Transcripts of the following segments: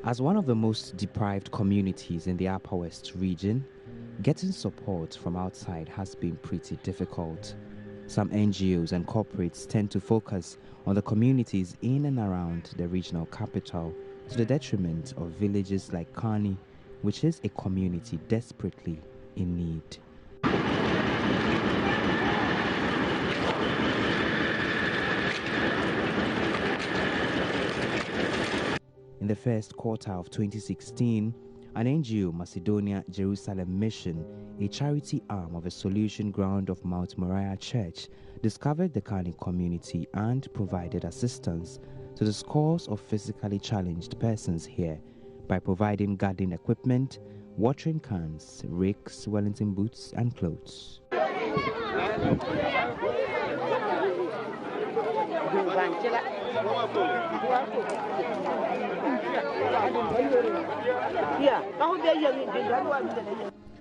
As one of the most deprived communities in the Upper West region, getting support from outside has been pretty difficult. Some NGOs and corporates tend to focus on the communities in and around the regional capital to the detriment of villages like Karni, which is a community desperately in need. In the first quarter of 2016, an NGO, Macedonia Jerusalem Mission, a charity arm of a solution ground of Mount Moriah Church, discovered the Karni community and provided assistance to the scores of physically challenged persons here by providing garden equipment, watering cans, rakes, Wellington boots, and clothes.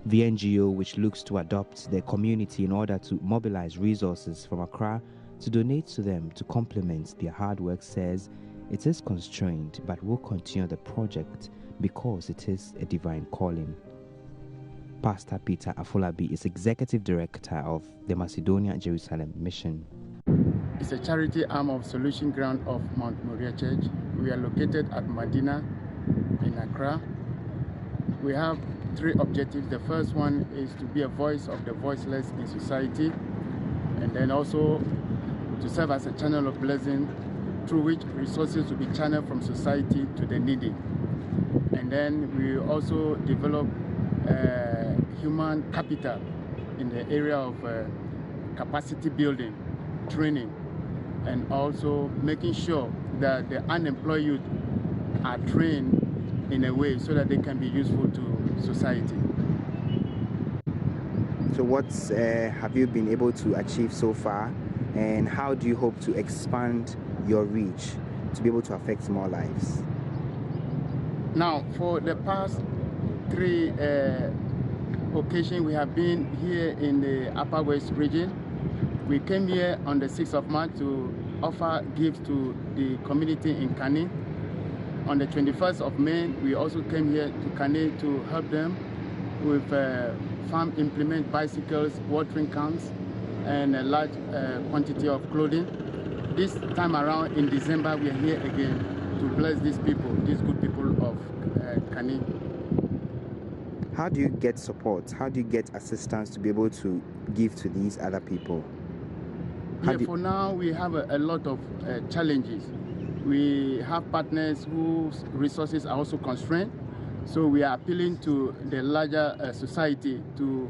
The NGO, which looks to adopt their community in order to mobilize resources from Accra to donate to them to complement their hard work, says it is constrained but will continue the project because it is a divine calling. Pastor Peter Afolabi is Executive Director of the Macedonia Jerusalem Mission. It's a charity arm of Solution Ground of Mount Moriah Church. We are located at Medina in Accra. We have three objectives. The first one is to be a voice of the voiceless in society, and then also to serve as a channel of blessing through which resources will be channeled from society to the needy. And then we also develop human capital in the area of capacity building, training, and also making sure that the unemployed youth are trained in a way so that they can be useful to society. So what have you been able to achieve so far, and how do you hope to expand your reach to be able to affect more lives? Now, for the past three occasions, we have been here in the Upper West region. We came here on the 6th of March to offer gifts to the community in Karni. On the 21st of May, we also came here to Karni to help them with farm implement, bicycles, watering cans, and a large quantity of clothing. This time around in December, we are here again to bless these people, these good people of Karni. How do you get support? How do you get assistance to be able to give to these other people? For now, we have a lot of challenges. We have partners whose resources are also constrained, so we are appealing to the larger society to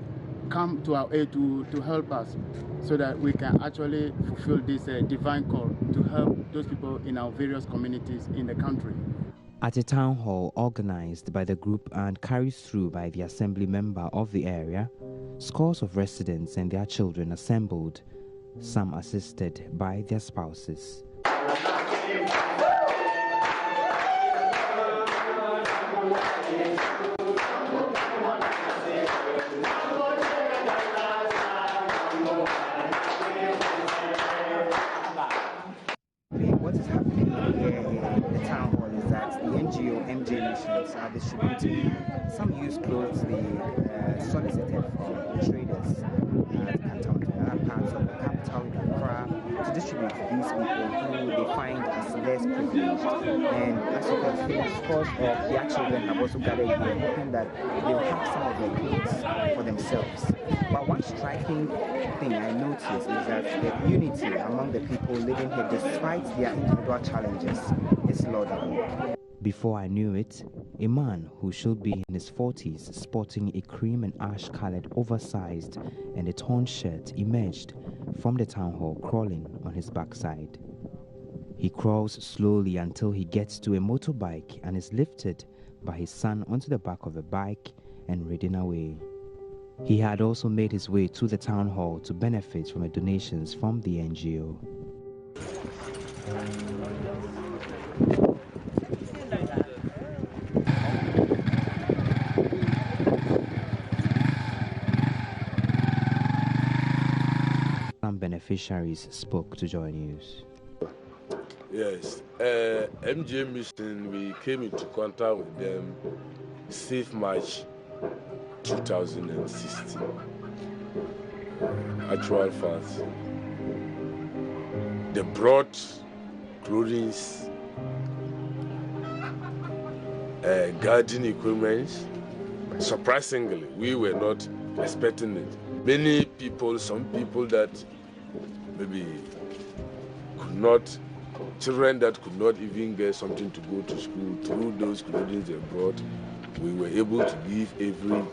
come to our aid to help us so that we can actually fulfill this divine call to help those people in our various communities in the country. At a town hall organized by the group and carried through by the assembly member of the area, scores of residents and their children assembled, some assisted by their spouses. What is happening here in the town hall is that the NGO MJ Missions are distributing some used clothes they solicited from traders at other parts of the capital in Accra to distribute to these people who they find as less privileged. And as you can see, scores of their children have also gathered here, hoping that they'll have some of their clothes for themselves. But one striking thing I noticed is that the unity among the people living here, despite their individual challenges, is laudable. Before I knew it, a man who should be in his 40s, sporting a cream and ash-colored oversized and a torn shirt, emerged from the town hall crawling on his backside. He crawls slowly until he gets to a motorbike and is lifted by his son onto the back of a bike and ridden away. He had also made his way to the town hall to benefit from the donations from the NGO. Some beneficiaries spoke to Joy News. Yes, MJ Mission, we came into contact with them 6th March 2016. Actual facts. They brought clothing, garden equipment. Surprisingly, we were not expecting it. Many people, some people that maybe could not, children that could not even get something to go to school, through those clothing they brought, we were able to give every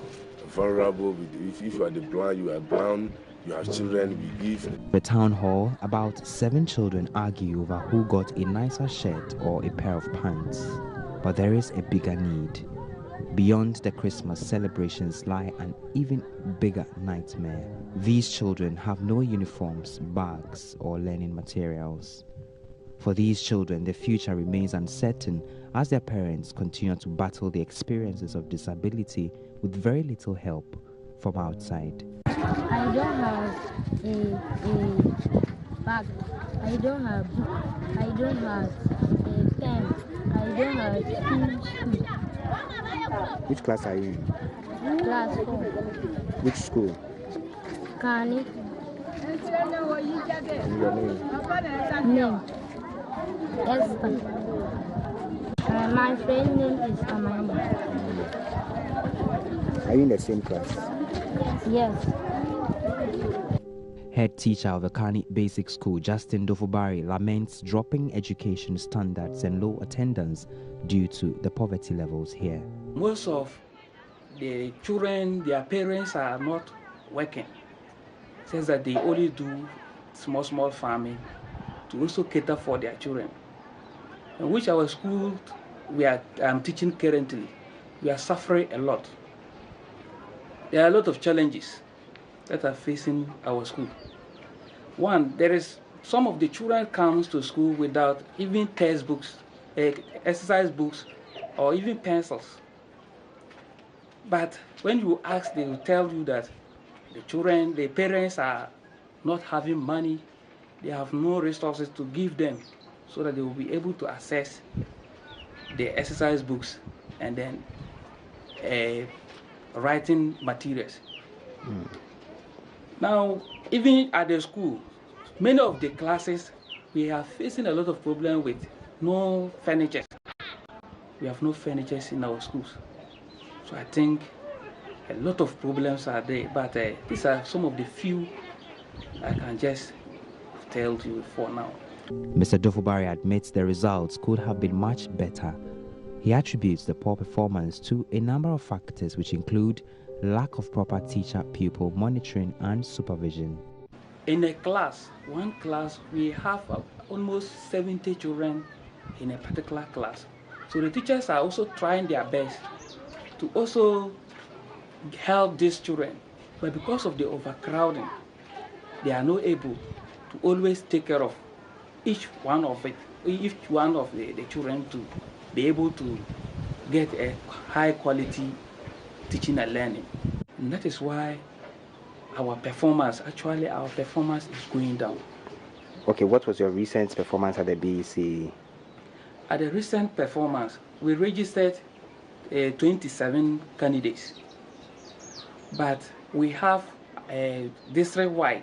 vulnerable. If you are blind, you are blind, you have children, we give. The town hall, about 7 children argue over who got a nicer shirt or a pair of pants. But there is a bigger need. Beyond the Christmas celebrations lie an even bigger nightmare. These children have no uniforms, bags, or learning materials. For these children, the future remains uncertain as their parents continue to battle the experiences of disability with very little help from outside. I don't have a bag. I don't have book. I don't have a pen. I don't have shoes. Which class are you in? Class 4. Which school? Karni. And your name? Name. Esther. My friend name is Amanda. Are you in the same class? Yes. Head teacher of the Karni Basic School, Justin Dofubari, laments dropping education standards and low attendance due to the poverty levels here. Most of the children, their parents are not working. Says that they only do small farming to also cater for their children. In which our school I'm teaching currently, we are suffering a lot. There are a lot of challenges that are facing our school. One, there is some of the children comes to school without even textbooks, exercise books, or even pencils. But when you ask, they will tell you that the parents are not having money, they have no resources to give them so that they will be able to access the exercise books and then writing materials. Now, even at the school, many of the classes, we are facing a lot of problems with no furniture. We have no furniture in our schools. So I think a lot of problems are there, but these are some of the few I can just tell you for now. Mr. Dofubari admits the results could have been much better. He attributes the poor performance to a number of factors which include lack of proper teacher-pupil monitoring and supervision. In one class, we have almost 70 children in a particular class. So the teachers are also trying their best to also help these children. But because of the overcrowding, they are not able to always take care of each one of the children to be able to get a high quality teaching and learning. And that is why our performance is going down. Okay, what was your recent performance at the BEC? At the recent performance, we registered 27 candidates, but we have district-wide,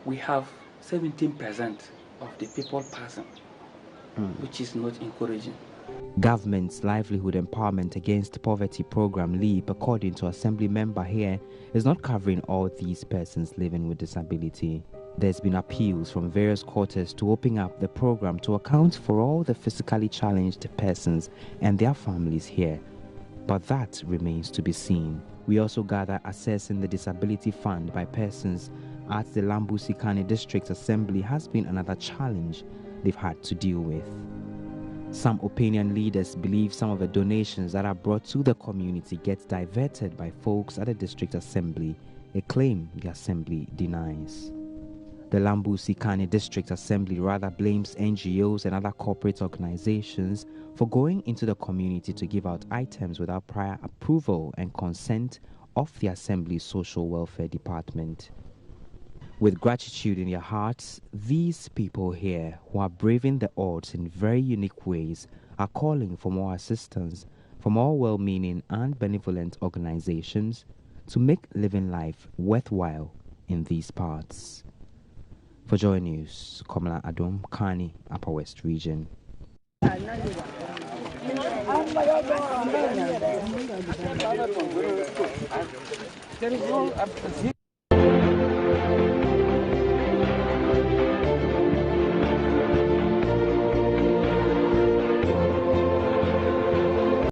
we have 17% of the people passing, which is not encouraging. Government's Livelihood Empowerment Against Poverty program, LEAP, according to Assembly member here, is not covering all these persons living with disability. There's been appeals from various quarters to open up the program to account for all the physically challenged persons and their families here, but that remains to be seen. We also gather assessing the disability fund by persons at the Lambusi District Assembly has been another challenge they've had to deal with. Some opinion leaders believe some of the donations that are brought to the community get diverted by folks at the District Assembly, a claim the Assembly denies. The Lambusi Karni District Assembly rather blames NGOs and other corporate organizations for going into the community to give out items without prior approval and consent of the Assembly's Social Welfare Department. With gratitude in their hearts, these people here who are braving the odds in very unique ways are calling for more assistance from all well-meaning and benevolent organizations to make living life worthwhile in these parts. For Joy News, Komla Adom, Karni, Upper West Region. There is no